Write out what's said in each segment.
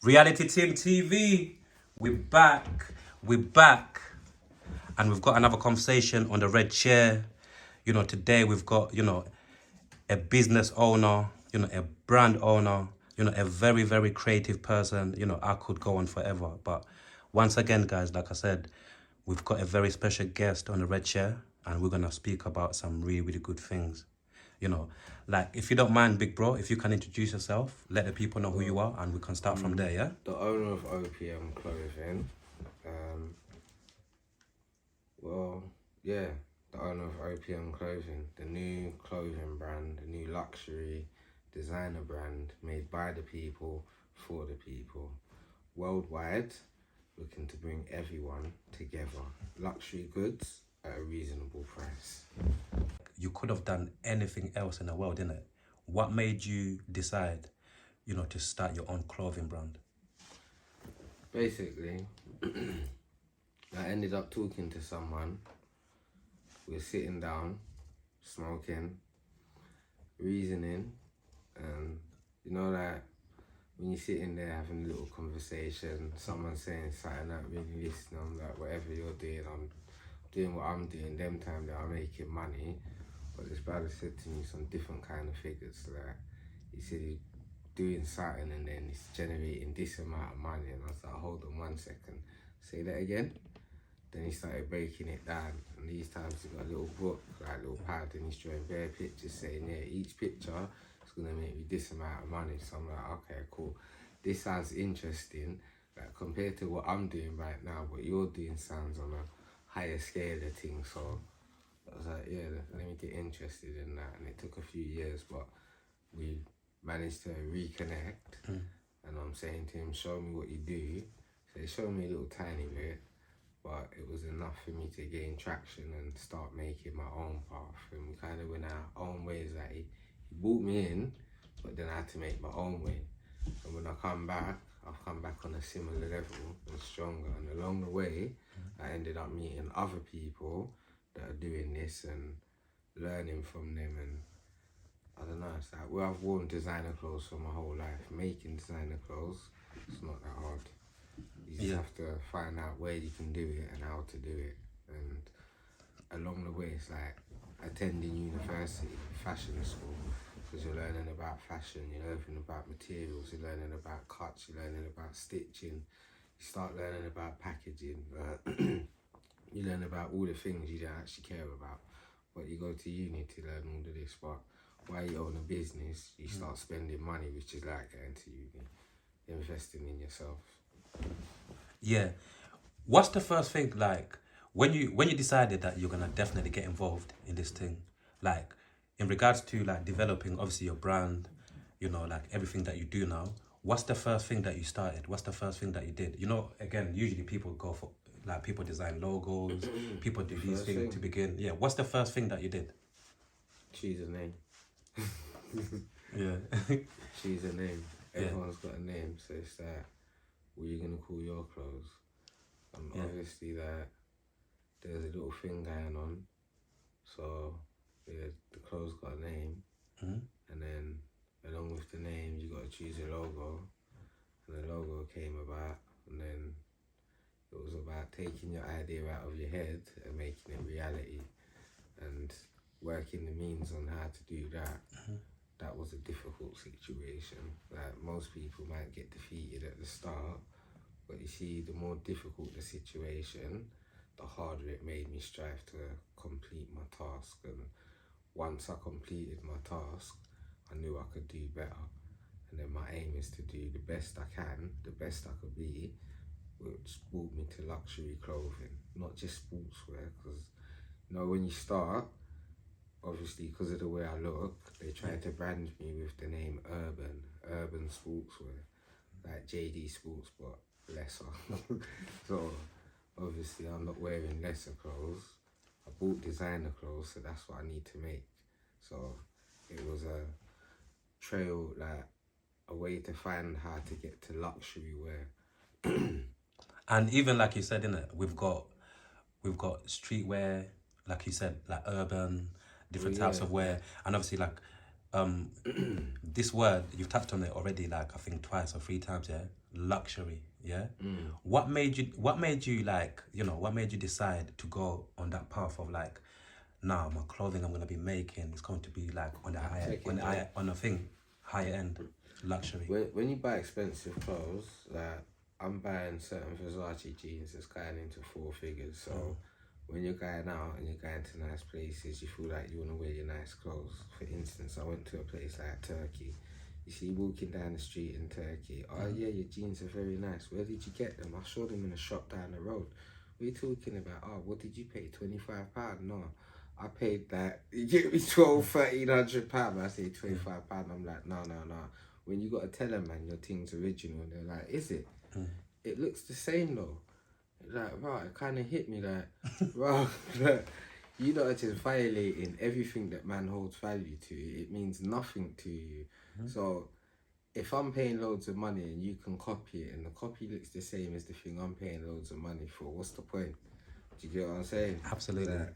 Reality Team TV, we're back. We're back. And we've got another conversation on the red chair. You know, today we've got, a business owner, a brand owner, a very, very creative person. I could go on forever. But once again, guys, like I said, we've got a very special guest on the red chair and we're going to speak about some really, really good things. Like, if you don't mind, big bro, if you can introduce yourself, let the people know who you are and we can start from there, yeah? The owner of OPM Clothing. The owner of OPM Clothing, the new clothing brand, the new luxury designer brand made by the people, for the people. Worldwide, looking to bring everyone together. Luxury goods at a reasonable price. You could have done anything else in the world, innit? What made you decide, to start your own clothing brand? Basically, I ended up talking to someone. We were sitting down, smoking, reasoning, and like when you're sitting there having a little conversation, someone saying something that really listening, I'm like, whatever you're doing, I'm doing what I'm doing, them time that I'm making money. But this brother said to me some different kind of figures. Like, he said he's doing something and then he's generating this amount of money. And I was like, hold on 1 second, say that again. Then he started breaking it down. And these times he got a little book, like a little pad, and he's drawing bare pictures saying, yeah, each picture is going to make me this amount of money. So I'm like, okay, cool. This sounds interesting. Like, compared to what I'm doing right now, what you're doing sounds on a higher scale of things. So I was like, yeah, let me get interested in that. And it took a few years, but we managed to reconnect. And I'm saying to him, show me what you do. So he showed me a little tiny bit, but it was enough for me to gain traction and start making my own path. And we kind of went our own ways. Like, he brought me in, but then I had to make my own way. And when I come back, I've come back on a similar level and stronger. And along the way, I ended up meeting other people that are doing this and learning from them. And I don't know, it's like, well, I've worn designer clothes for my whole life. Making designer clothes, it's not that hard. You just have to find out where you can do it and how to do it. And along the way, it's like attending university, fashion school, because you're learning about fashion, you're learning about materials, you're learning about cuts, you're learning about stitching, you start learning about packaging, you learn about all the things you don't actually care about. But you go to uni to learn all of this. But while you own a business, you start spending money, which is like going to uni, investing in yourself. Yeah. What's the first thing, like, when you decided that you're gonna definitely get involved in this thing, like, in regards to, like, developing, obviously, your brand, like, everything that you do now, what's the first thing that you started? What's the first thing that you did? Again, usually people go for, like, people design logos, people do these things to begin. Yeah, what's the first thing that you did? Choose a name. Yeah. Choose a name. Everyone's got a name, so it's that. What are you gonna call your clothes? Obviously, that there's a little thing going on, so the clothes got a name, and then along with the name, you got to choose a logo, and the logo came about, and then it was about taking your idea out of your head and making it reality, and working the means on how to do that. That was a difficult situation. Like, most people might get defeated at the start, but you see, the more difficult the situation, the harder it made me strive to complete my task. And once I completed my task, I knew I could do better. And then my aim is to do the best I can, the best I could be, which brought me to luxury clothing, not just sportswear. Because, when you start, obviously, because of the way I look, they tried to brand me with the name urban sportswear, like JD Sports, but lesser. So obviously I'm not wearing lesser clothes. I bought designer clothes, so that's what I need to make. So it was a trail, like a way to find how to get to luxury wear. And even like you said, innit, we've got streetwear, like you said, like urban, different types of wear, and obviously, like, this word, you've touched on it already, like, I think twice or three times, yeah? luxury. Yeah. What made you? What made you like? You know, what made you decide to go on that path of like, nah, my clothing I'm gonna be making is going to be like on the higher, Check it, on the thing, higher end, luxury. When you buy expensive clothes, like I'm buying certain Versace jeans that's going into 4 figures. So when you're going out and you're going to nice places, you feel like you want to wear your nice clothes. For instance, I went to a place like Turkey. You see, walking down the street in Turkey, oh yeah, your jeans are very nice. Where did you get them? I saw them in a shop down the road. What are you talking about? Oh, what did you pay? £25? No, I paid that. You get me £1,200, £1,300. I say £25. I'm like, no. When you gotta tell them, man, your thing's original, they're like, is it? It looks the same though. Like, right, it kind of hit me like, right, you know, it's just violating everything that man holds value to. It means nothing to you. So if I'm paying loads of money and you can copy it and the copy looks the same as the thing I'm paying loads of money for, what's the point? Do you get what I'm saying? Absolutely. Like,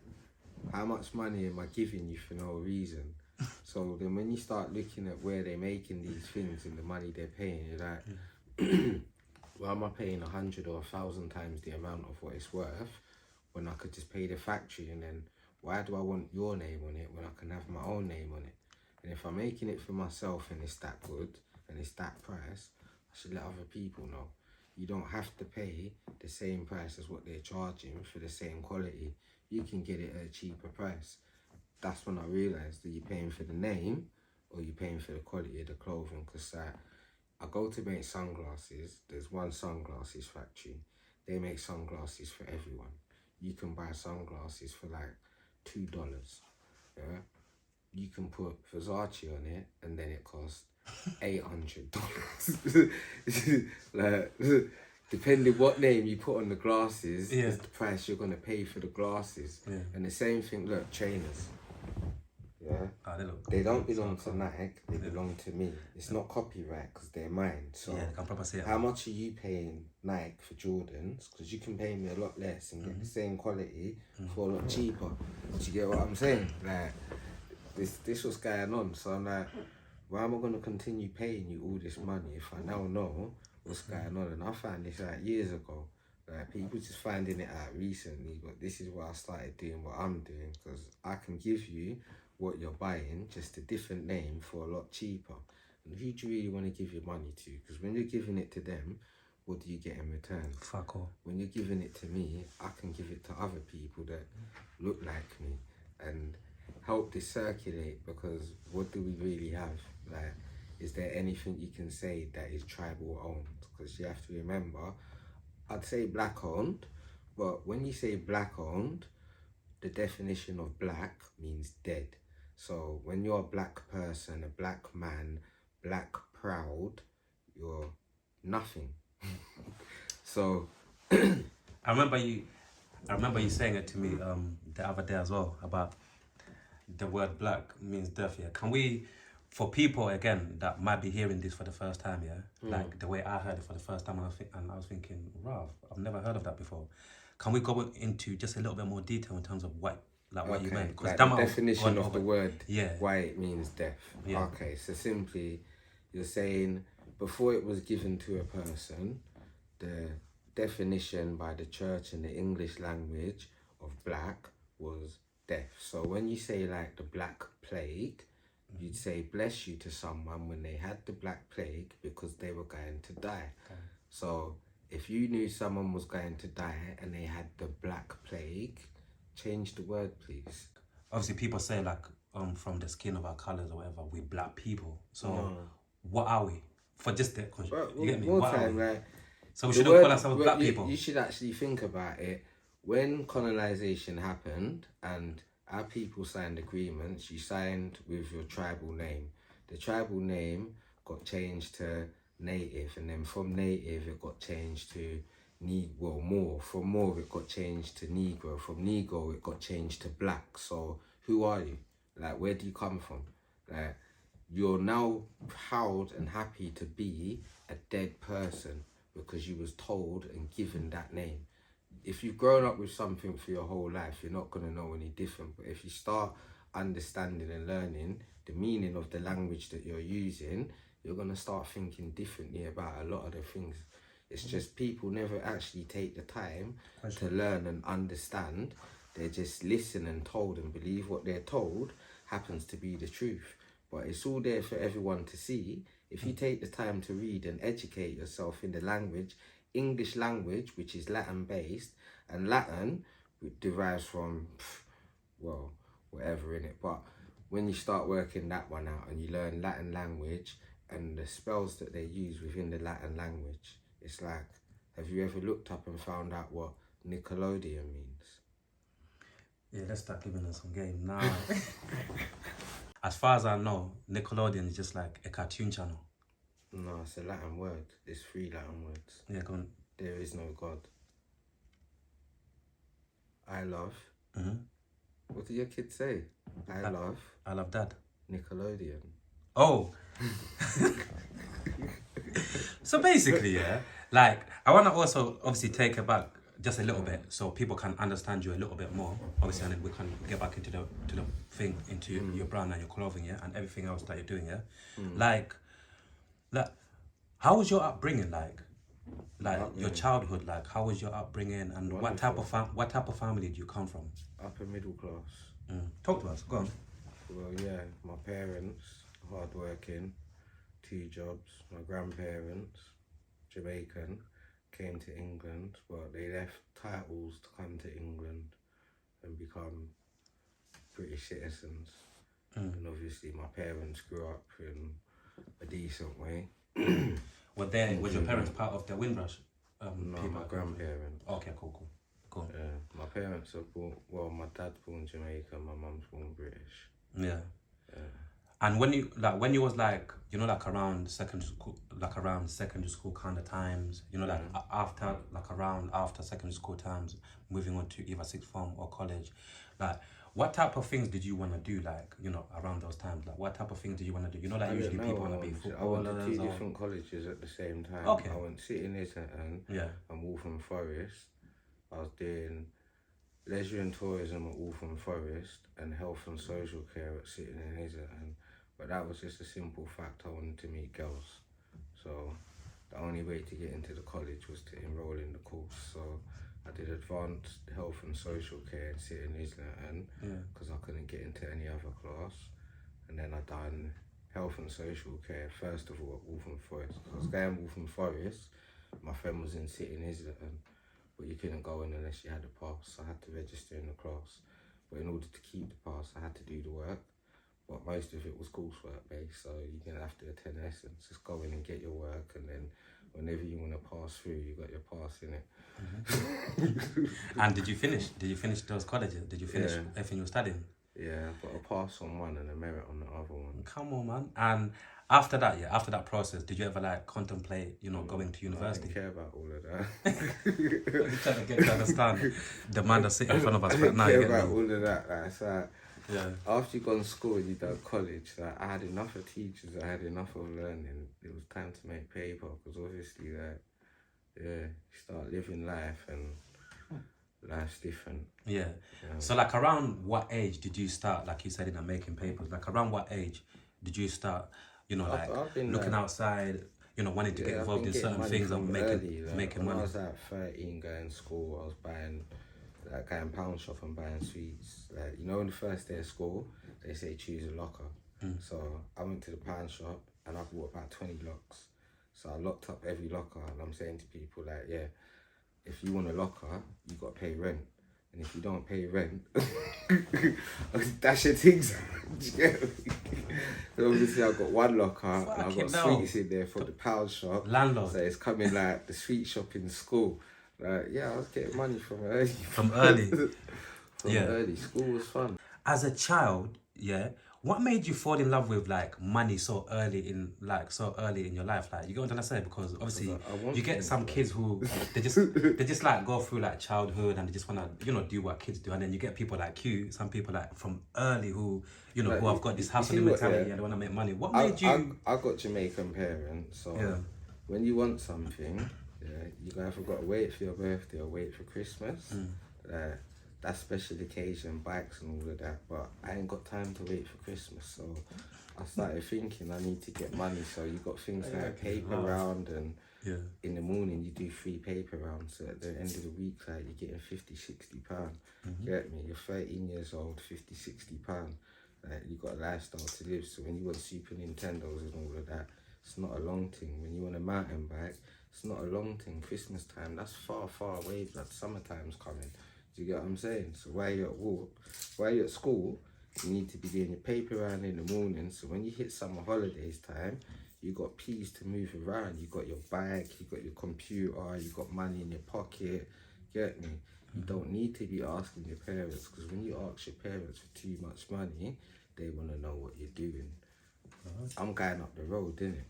how much money am I giving you for no reason? So then when you start looking at where they're making these things and the money they're paying, you're like, why am I paying 100 or 1,000 times the amount of what it's worth when I could just pay the factory? And then why do I want your name on it when I can have my own name on it? And if I'm making it for myself and it's that good and it's that price, I should let other people know. You don't have to pay the same price as what they're charging for the same quality. You can get it at a cheaper price. That's when I realised that you're paying for the name or you're paying for the quality of the clothing. Because I go to make sunglasses. There's one sunglasses factory. They make sunglasses for everyone. You can buy sunglasses for like $2. Yeah, you can put Versace on it, and then it costs $800. Like, depending what name you put on the glasses, is the price you're gonna pay for the glasses. And the same thing. Look, trainers. Yeah, they don't belong to Nike, they belong to me. It's not copyright because they're mine. So how much are you paying Nike for Jordans? Because you can pay me a lot less and get the same quality for a lot cheaper. Do you get what I'm saying? Like, this was going on. So I'm like, why am I going to continue paying you all this money if I now know what's going on? And I found this out years ago. Like, people just finding it out recently, but this is why I started doing what I'm doing, because I can give you what you're buying, just a different name for a lot cheaper. And who do you really want to give your money to? Because when you're giving it to them, what do you get in return? Fuck all. When you're giving it to me, I can give it to other people that look like me and help this circulate, because what do we really have? Like, is there anything you can say that is tribal owned? Because you have to remember, I'd say black owned, but when you say black owned, the definition of black means dead. So when you're a black person, a black man, black proud, you're nothing. So I remember you saying it to me the other day as well, about the word black means death. Yeah, can we, for people again that might be hearing this for the first time, like the way I heard it for the first time, and I was thinking, wow, I've never heard of that before. Can we go into just a little bit more detail in terms of what you meant? Like the definition of the word, why it means death. Yeah. Okay, so simply, you're saying before it was given to a person, the definition by the church and the English language of black was death. So when you say like the Black Plague, you'd say bless you to someone when they had the Black Plague because they were going to die. Okay. So if you knew someone was going to die and they had the Black Plague, change the word, please. Obviously, people say like from the skin of our colours or whatever, we're black people. So what are we? For just the you get me? What are we? So we shouldn't call ourselves black people. You should actually think about it. When colonization happened and our people signed agreements, you signed with your tribal name. The tribal name got changed to native, and then from native it got changed to Moor. From Moor it got changed to Negro. From Negro it got changed to black. So who are you? Like, where do you come from? Like, you're now proud and happy to be a dead person because you was told and given that name. If you've grown up with something for your whole life, you're not going to know any different. But if you start understanding and learning the meaning of the language that you're using, you're gonna start thinking differently about a lot of the things. It's just people never actually take the time to learn and understand. They just listen and told and believe what they're told happens to be the truth. But it's all there for everyone to see. If you take the time to read and educate yourself in the language, English language, which is Latin based, and Latin derives from, well, whatever in it. But when you start working that one out and you learn Latin language and the spells that they use within the Latin language, it's like, have you ever looked up and found out what Nickelodeon means? Yeah, let's start giving us some game now. As far as I know, Nickelodeon is just like a cartoon channel. No, it's a Latin word. It's 3 Latin words. Yeah, go on. There is no God. I love. What do your kids say? I love Dad. Nickelodeon. Oh. So basically, yeah, like, I want to also obviously take it back just a little bit so people can understand you a little bit more, obviously, and then we can get back into the thing, into your brand and your clothing, yeah, and everything else that you're doing, yeah. Like, how was your upbringing like your childhood, like how was your upbringing, and what type of family do you come from? Upper middle class. Talk to us, go on. Well, yeah, my parents, hardworking, 2 jobs. My grandparents, Jamaican, came to England. Well, they left titles to come to England and become British citizens. And obviously my parents grew up in a decent way. Was your parents part of the Windrush? No, my grandparents. Okay, cool. My parents are born, well, my dad's born Jamaican, my mum's born British. Yeah. And when you was like, you know, like around secondary school kind of times, you know, like after secondary school times, moving on to either sixth form or college, like what type of things did you want to do, like, you know, around those times? Like what type of things do you want to do? You know, like usually people want to be footballers. I went to 2 different colleges at the same time. Okay. I went City in Islington and Waltham Forest. I was doing leisure and tourism at Waltham Forest and health and social care at City in Islington. But that was just a simple fact. I wanted to meet girls. So the only way to get into the college was to enroll in the course. So I did advanced health and social care at City in Islington because I couldn't get into any other class. And then I done health and social care first of all at Waltham Forest. I was going Waltham Forest. My friend was in City in Islington, but you couldn't go in unless you had a pass. So I had to register in the class. But in order to keep the pass, I had to do the work. But most of it was coursework based, so you're going to have to attend lessons. Just go in and get your work, and then whenever you want to pass through, you got your pass in it. And did you finish those colleges? Did you finish everything you were studying? Yeah, I've got a pass on one and a merit on the other one. Come on, man. And after that process, did you ever like contemplate, you know, going to university? I didn't care about all of that. You're trying to get to understand the man that's sitting in front of us, I but didn't now care you get about me. all of that. Like, it's like, Yeah. after you gone to school and you done college, like, I had enough of teachers, I had enough of learning. It was time to make paper, because obviously, like, you start living life and life's different. Yeah. So like around what age did you start, like you said, in making papers? Like around what age did you start, you know, like I've been, looking outside, you know, wanting to get involved in certain things and making when money? I was like 13 going to school, I was buying, like going pound shop and buying sweets. Like, you know, on the first day of school, they say choose a locker. So I went to the pound shop and I bought about 20 locks. So I locked up every locker, and I'm saying to people like, yeah, if you want a locker, you got to pay rent. And if you don't pay rent, dash your things out. So obviously I've got one locker and I've got sweets in there for the pound shop. Landlord. So it's coming like the sweet shop in school. Like, yeah, I was getting money from early. From early. Early. School was fun. As a child, what made you fall in love with like money so early in your life? Like, you get what I'm trying to say? Because obviously you get some kids who they just like go through like childhood and they just wanna, you know, do what kids do, and then you get people like you, some people like from early who, you know, like, who have got this hustling mentality and they wanna make money. What made you? I got Jamaican parents, so when you want something, you either got to wait for your birthday or wait for Christmas. that's special occasion, bikes and all of that. But I ain't got time to wait for Christmas, so I started thinking I need to get money. So you got things like paper round, and in the morning you do 3 paper rounds. So at the end of the week, like you're getting 50, 60 pound. Get me? You're 13 years old, 50, 60 pound. Like you got a lifestyle to live. So when you want Super Nintendos and all of that, it's not a long thing. When you want a mountain bike, it's not a long thing. Christmas time, that's far, far away. But summertime's coming. Do you get what I'm saying? So while you're at work, while you're at school, you need to be doing your paper round in the morning. So when you hit summer holidays time, you got peas to move around. You got your bike, you got your computer, you got money in your pocket. Get me? You don't need to be asking your parents, because when you ask your parents for too much money, they want to know what you're doing. I'm going up the road, innit?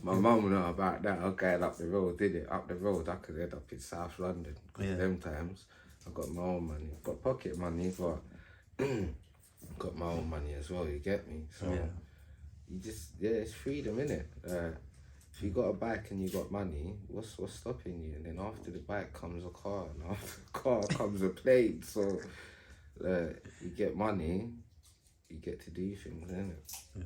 My mum know about that. I'm going up the road, innit? Up the road, I could end up in South London. Because them times, I got my own money. Got pocket money, but got my own money as well, you get me? So you just, it's freedom, innit? If you got a bike and you got money, what's stopping you? And then after the bike comes a car, and after the car comes a plane. So you get money, you get to do things, innit?